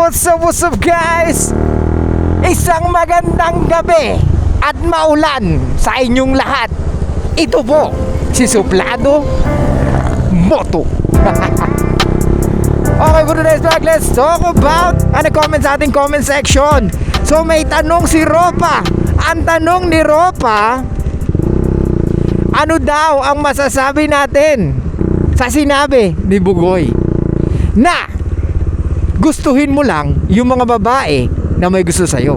what's up guys? Isang magandang gabi at maulan sa inyong lahat. Ito po si Suplado Moto. Okay, for today's vlog, let's talk about comment sa ating comment section. So may tanong si Ropa. Ang tanong ni Ropa, ano daw ang masasabi natin sa sinabi ni Bugoy na gustuhin mo lang yung mga babae na may gusto sa'yo?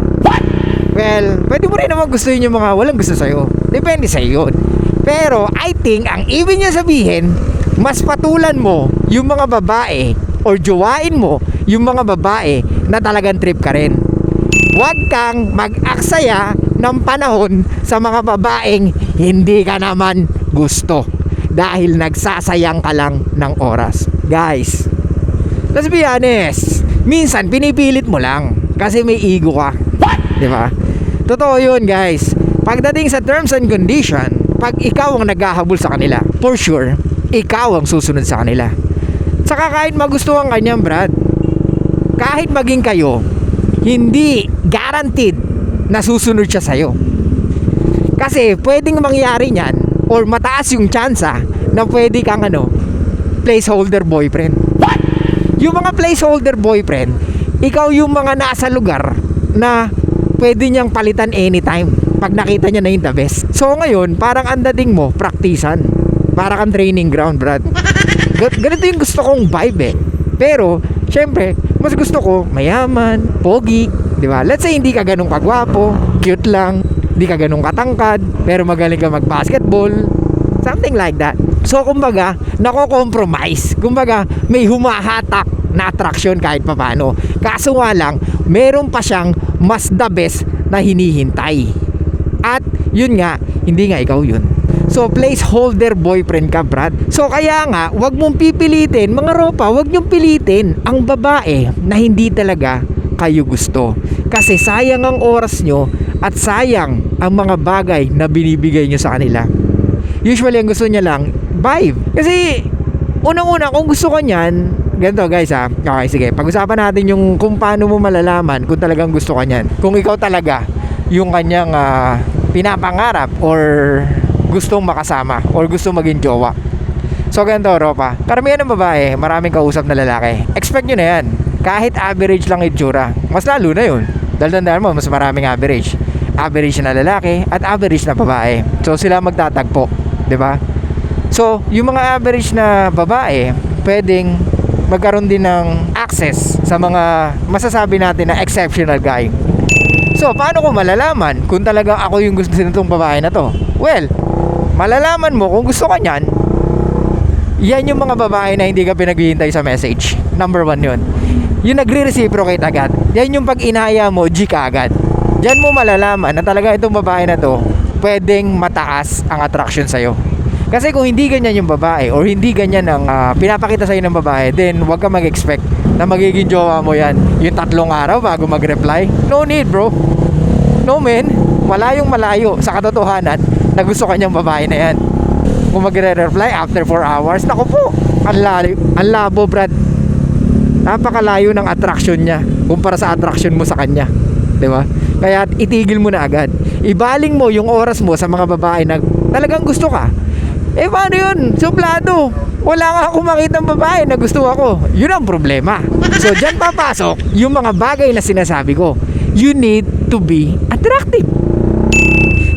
Well, pwede mo rin naman gustuhin yung mga walang gusto sa'yo. Depende sa'yo yun. Pero I think ang ibig niya sabihin, mas patulan mo yung mga babae or jowain mo yung mga babae na talagang trip ka rin. Huwag kang mag-aksaya ng panahon sa mga babaeng hindi ka naman gusto dahil nagsasayang ka lang ng oras. Guys, let's be honest, minsan pinipilit mo lang kasi may ego ka. Diba? Totoo yun guys. Pagdating sa terms and condition, pag ikaw ang naghahabol sa kanila, for sure, ikaw ang susunod sa kanila. Saka kahit magustuhan ka niyan, Brad, kahit maging kayo, hindi guaranteed na susunod siya sa'yo. Kasi pwedeng mangyari niyan or mataas yung tsansa na pwede kang placeholder boyfriend. Yung mga placeholder boyfriend, ikaw yung mga nasa lugar na pwede niyang palitan anytime pag nakita niya na yung the best. So ngayon, parang ang dating mo, praktisan. Parang kang training ground, Brad. Ganito yung gusto kong vibe eh. Pero, syempre, mas gusto ko mayaman, pogi, di ba? Let's say hindi ka ganun kagwapo, cute lang, hindi ka ganun katangkad, pero magaling ka mag-basketball, something like that. So kumbaga, nako-compromise. Kumbaga, may humahatak na attraction kahit papano. Kaso nga lang, meron pa siyang mas the best na hinihintay. At yun nga, hindi nga ikaw yun. So placeholder boyfriend ka, Brad. So kaya nga, wag mong pipilitin, mga Ropa, wag niyong pilitin ang babae na hindi talaga kayo gusto. Kasi sayang ang oras nyo at sayang ang mga bagay na binibigay nyo sa kanila. Usually ang gusto niya lang vibe. Kasi unang-una kung gusto ko niyan, ganito guys ha. Okay, sige. Pag-usapan natin yung kung paano mo malalaman kung talagang gusto ka niyan. Kung ikaw talaga yung kanyang pinapangarap or gustong makasama or gustong maging jowa. So ganito, Ropa. Karamihan ng babae, maraming kausap na lalaki. Expect nyo na yan. Kahit average lang itsura, mas lalo na yun. Dahil tandaan mo, mas maraming average. Average na lalaki at average na babae. So sila magtatagpo, 'di ba? So, yung mga average na babae, pwedeng magkaroon din ng access sa mga masasabi natin na exceptional guy. So, paano ko malalaman kung talagang ako yung gusto nitong babae na to? Well, malalaman mo kung gusto ka niyan, yan yung mga babae na hindi ka pinaghihintay sa message. Number 1 yun. Yung nagre-reciprocate agad. Yan yung pag inaya mo, G ka agad. Diyan mo malalaman na talaga itong babae na to, pwedeng mataas ang attraction sa'yo. Kasi kung hindi ganyan yung babae or hindi ganyan ang pinapakita sa'yo ng babae, then huwag ka mag-expect na magiging jowa mo yan yung 3 araw bago mag-reply. No need, bro. No man. Malayong malayo sa katotohanan na gusto kanyang babae na yan. Kung magre-reply after 4 hours, naku po, ang labo, Brad. Napakalayo ng attraction niya kumpara sa attraction mo sa kanya, di ba? Kaya itigil mo na agad. Ibaling mo yung oras mo sa mga babae na talagang gusto ka. Eh paano yun? Suplado. Wala nga akong makitang babae na gusto ako. Yun ang problema. So dyan papasok yung mga bagay na sinasabi ko. You need to be attractive.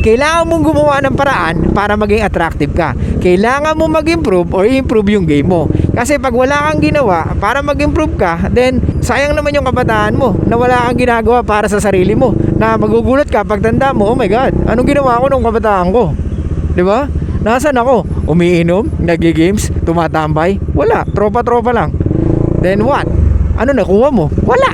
Kailangan mong gumawa ng paraan para maging attractive ka. Kailangan mong mag-improve or improve yung game mo. Kasi pag wala kang ginawa para mag-improve ka, then sayang naman yung kabataan mo na wala kang ginagawa para sa sarili mo. Na magugulat ka pag tanda mo, oh my God, anong ginawa ko nung kabataan ko? Diba? Nasaan ako? Umiinom? Nag-games? Tumatambay? Wala. Tropa-tropa lang. Then what? Ano nakuha mo? Wala.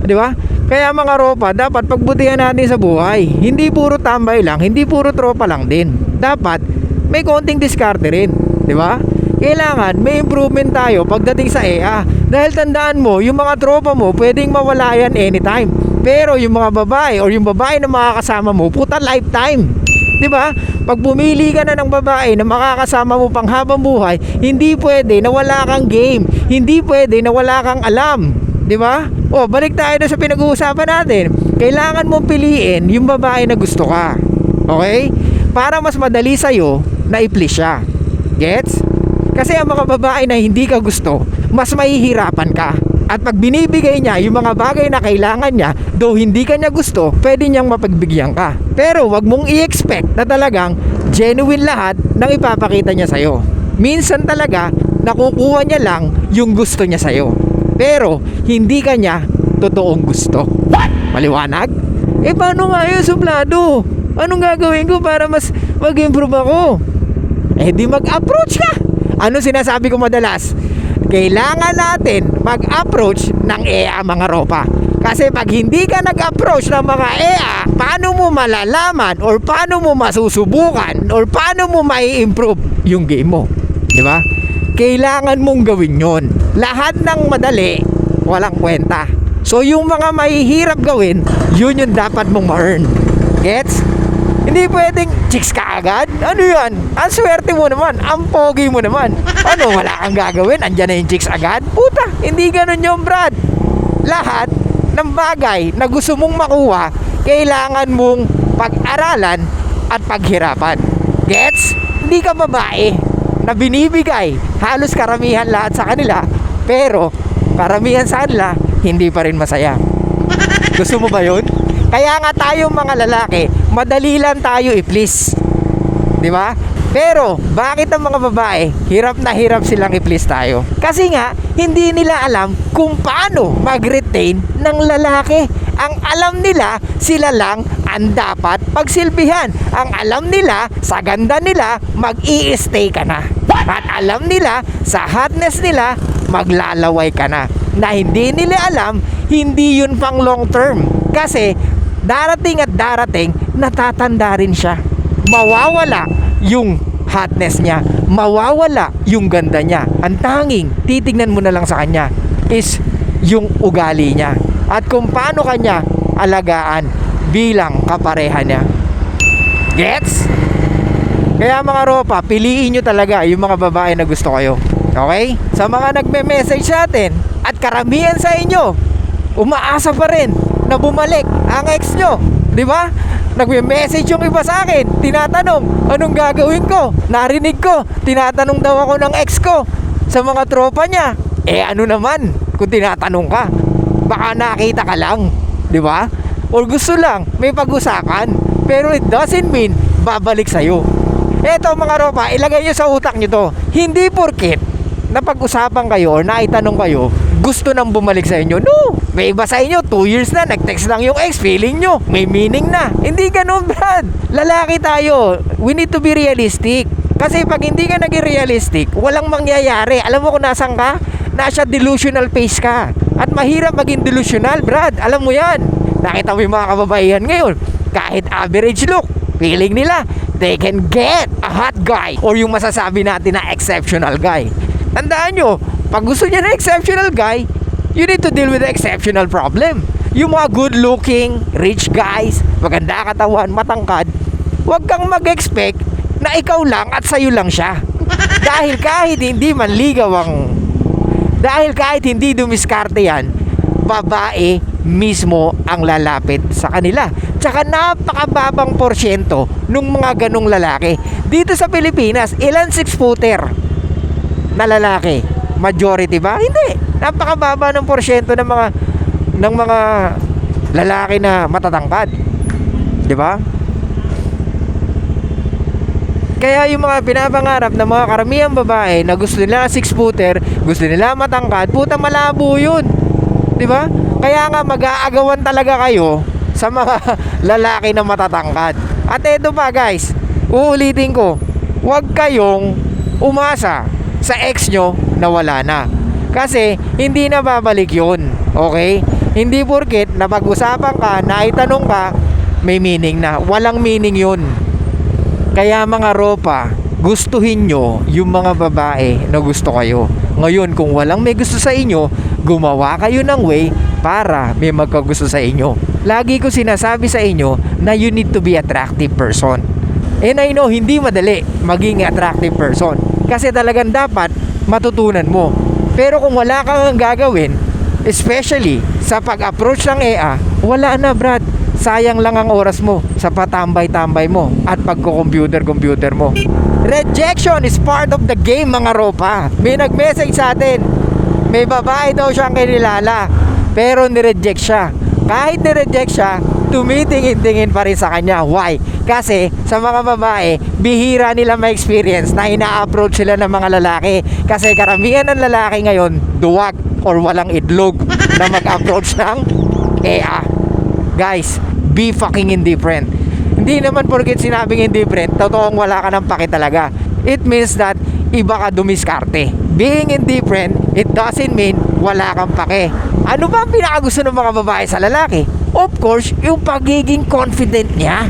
Diba? Kaya mga Ropa, dapat pagbutihan natin sa buhay. Hindi puro tambay lang, hindi puro tropa lang din. Dapat may konting diskarte rin, di ba? Kailangan may improvement tayo pagdating sa EA. Dahil tandaan mo, yung mga tropa mo pwedeng mawala yan anytime. Pero yung mga babae or yung babae na makakasama mo, puta lifetime. Di ba? Pag pumili ka na ng babae na makakasama mo pang habang buhay, hindi pwede na wala kang game. Hindi pwede na wala kang alam. Di ba? O, balik tayo na sa pinag-uusapan natin. Kailangan mong piliin yung babae na gusto ka. Okay? Para mas madali sa'yo na i-please siya. Gets? Kasi ang mga babae na hindi ka gusto, mas mahihirapan ka. At pag binibigay niya yung mga bagay na kailangan niya, though hindi ka niya gusto, pwede niyang mapagbigyan ka. Pero wag mong i-expect na talagang genuine lahat ng ipapakita niya sa'yo. Minsan talaga, nakukuha niya lang yung gusto niya sa'yo. Pero hindi ka niya totoong gusto. Maliwanag? Eh paano nga yun, suplado? Anong gagawin ko para mas mag-improve ako? Eh di mag-approach ka. Ano sinasabi ko madalas? Kailangan natin mag-approach ng EA mga ropa. Kasi pag hindi ka nag-approach ng mga EA, paano mo malalaman or paano mo masusubukan or paano mo mai-improve yung game mo? Di ba? Kailangan mong gawin yon. Lahat ng madali, walang kwenta. So yung mga mahihirap gawin, yun yung dapat mong ma-earn. Gets? Hindi pwedeng chicks ka agad. Ano yan? Ang swerte mo naman. Ang pogi mo naman. Ano, wala kang gagawin? Andyan na yung chicks agad? Puta, hindi ganun yung Brad. Lahat ng bagay na gusto mong makuha, kailangan mong pag-aralan at paghirapan. Gets? Hindi ka babae na binibigay halos karamihan lahat sa kanila, pero karamihan sa kanila hindi pa rin masaya. Gusto mo ba yun? Kaya nga tayong mga lalaki, madali lang tayo i-please. Di ba? Pero, bakit ang mga babae, hirap na hirap silang i-please tayo? Kasi nga, hindi nila alam kung paano mag-retain ng lalaki. Ang alam nila, sila lang ang dapat pagsilbihan. Ang alam nila, sa ganda nila, mag-i-stay ka na. At alam nila, sa hotness nila, maglalaway ka na. Na hindi nila alam, hindi yun pang long term. Kasi, darating at darating, natatanda rin siya. Mawawala yung hotness niya. Mawawala yung ganda niya. Ang tanging titignan mo na lang sa kanya is yung ugali niya. At kung paano kanya alagaan bilang kapareha niya. Gets? Kaya mga ropa, piliin nyo talaga yung mga babae na gusto kayo. Okay? Sa mga nagme-message sa atin at karamihan sa inyo, umaasa pa rin na bumalik ang ex nyo. Di ba? Nagme-message yung iba sa akin, tinatanong, anong gagawin ko? Narinig ko, tinatanong daw ako ng ex ko sa mga tropa niya. Eh ano naman kung tinatanong ka? Baka nakita ka lang, di ba? Or gusto lang, may pag-usapan. Pero it doesn't mean babalik sa'yo. Eto mga ropa, ilagay nyo sa utak nyo to. Hindi porket napag-usapan kayo or naitanong kayo, gusto nang bumalik sa inyo. No! May iba sa inyo, 2 years na, nag-text lang yung ex, feeling nyo, may meaning na. Hindi ganun, Brad. Lalaki tayo. We need to be realistic. Kasi pag hindi ka naging realistic, walang mangyayari. Alam mo kung nasan ka? Nasa delusional phase ka. At mahirap maging delusional, Brad. Alam mo yan. Nakita mo yung mga kababaihan ngayon. Kahit average look, feeling nila, they can get a hot guy. Or yung masasabi natin na exceptional guy. Tandaan nyo, pag gusto niya na exceptional guy, you need to deal with the exceptional problem. Yung mga good looking, rich guys, maganda katawan, matangkad, huwag kang mag-expect na ikaw lang at sa'yo lang siya. Dahil kahit hindi dumiskarte yan, babae mismo ang lalapit sa kanila. Tsaka napakababang porsyento nung mga ganong lalaki. Dito sa Pilipinas, ilan 6-footer na lalaki? Majority ba? Hindi. Napakababa ng porsyento ng mga lalaki na matatangkad. 'Di ba? Kaya yung mga pinapangarap ng mga karamihang babae na gusto nila 6-footer, gusto nila matangkad, puta malabo 'yun. 'Di ba? Kaya nga mag-aagawan talaga kayo sa mga lalaki na matatangkad. At eto pa guys, uulitin ko, huwag kayong umasa sa ex nyo na wala na. Kasi hindi na babalik yun. Okay? Hindi porket napag-usapan ka, naitanong ka, may meaning na. Walang meaning yun. Kaya mga ropa, gustuhin nyo yung mga babae na gusto kayo. Ngayon, kung walang may gusto sa inyo, gumawa kayo ng way para may magkagusto sa inyo. Lagi ko sinasabi sa inyo na you need to be attractive person. And I know, hindi madali maging attractive person. Kasi talagang dapat matutunan mo. Pero kung wala kang gagawin, especially sa pag-approach ng EA, wala na Brad. Sayang lang ang oras mo sa patambay-tambay mo at pagko-computer mo. Rejection is part of the game mga ropa. May nag-message sa atin, may babae daw siyang kinilala pero nireject siya. Kahit nireject siya, tumitingin-tingin pa rin sa kanya. Why? Kasi sa mga babae, bihira nila ma-experience na ina-approach sila ng mga lalaki. Kasi karamihan ng lalaki ngayon, duwag or walang itlog na mag-approach ng EA. Guys, be fucking indifferent. Hindi naman porket sinabing indifferent, totoong wala ka ng pake talaga. It means that iba ka dumiskarte. Being indifferent, it doesn't mean wala kang pake. Ano ba ang pinakagusto ng mga babae sa lalaki? Of course, yung pagiging confident niya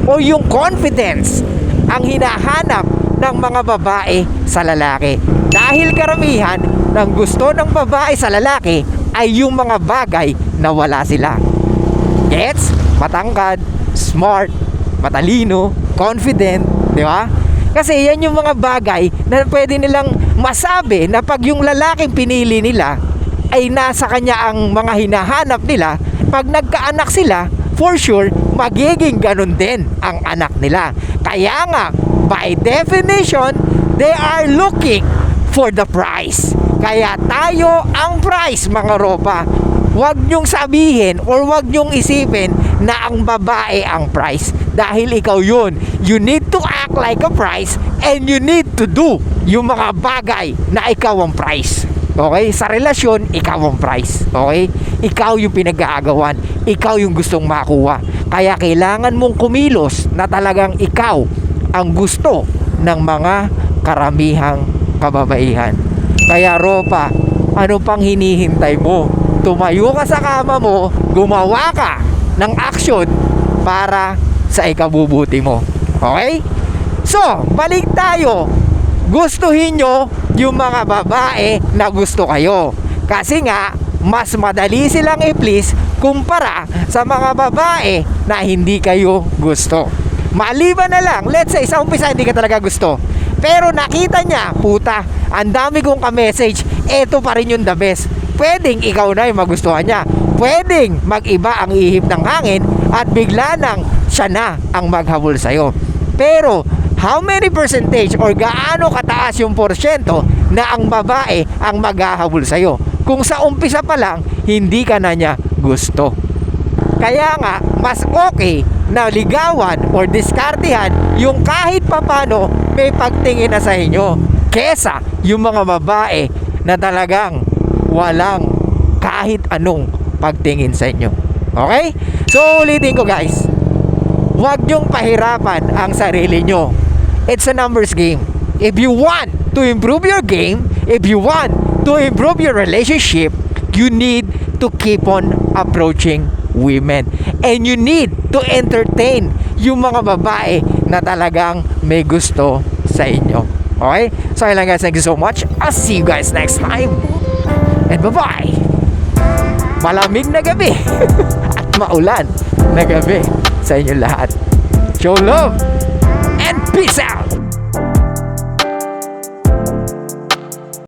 o yung confidence ang hinahanap ng mga babae sa lalaki. Dahil karamihan ng gusto ng babae sa lalaki ay yung mga bagay na wala sila. Gets? Matangkad, smart, matalino, confident, di ba? Kasi yan yung mga bagay na pwede nilang masabi na pag yung lalaking pinili nila ay nasa kanya ang mga hinahanap nila, pag nagkaanak sila, for sure, magiging ganun din ang anak nila. Kaya nga, by definition, they are looking for the prize. Kaya tayo ang prize mga ropa. Huwag nyong sabihin or huwag nyong isipin na ang babae ang prize. Dahil ikaw yun. You need to act like a prize and you need to do yung mga bagay na ikaw ang prize. Okay? Sa relasyon, ikaw ang prize. Okay? Ikaw yung pinag-aagawan. Ikaw yung gustong makuha. Kaya kailangan mong kumilos na talagang ikaw ang gusto ng mga karamihang kababaihan. Kaya ropa, ano pang hinihintay mo? Tumayo ka sa kama mo, gumawa ka ng action para sa ikabubuti mo. Okay? So, balik tayo. Gustuhin nyo yung mga babae na gusto kayo. Kasi nga, mas madali silang i-please kumpara sa mga babae na hindi kayo gusto. Maliban na lang, let's say, sa umpisa hindi ka talaga gusto. Pero nakita niya, puta, ang dami kong ka-message, eto pa rin yung the best. Pwedeng ikaw na yung magustuhan niya. Pwedeng mag-iba ang ihip ng hangin at bigla nang siya na ang maghabol sa'yo. Pero, how many percentage or gaano kataas yung porsyento na ang babae ang maghahabol sa'yo? Kung sa umpisa pa lang, hindi ka na niya gusto. Kaya nga, mas okay na ligawan or diskartehan yung kahit papano may pagtingin na sa inyo kesa yung mga babae na talagang walang kahit anong pagtingin sa inyo. Okay? So ulitin ko guys, huwag nyong pahirapan ang sarili nyo. It's a numbers game. If you want to improve your game, if you want to improve your relationship, you need to keep on approaching women. And you need to entertain yung mga babae na talagang may gusto sa inyo. Okay? So ayun lang guys, thank you so much. I'll see you guys next time. And bye-bye. Malamig na gabi at maulan na gabi sa inyo lahat. Show love and peace out.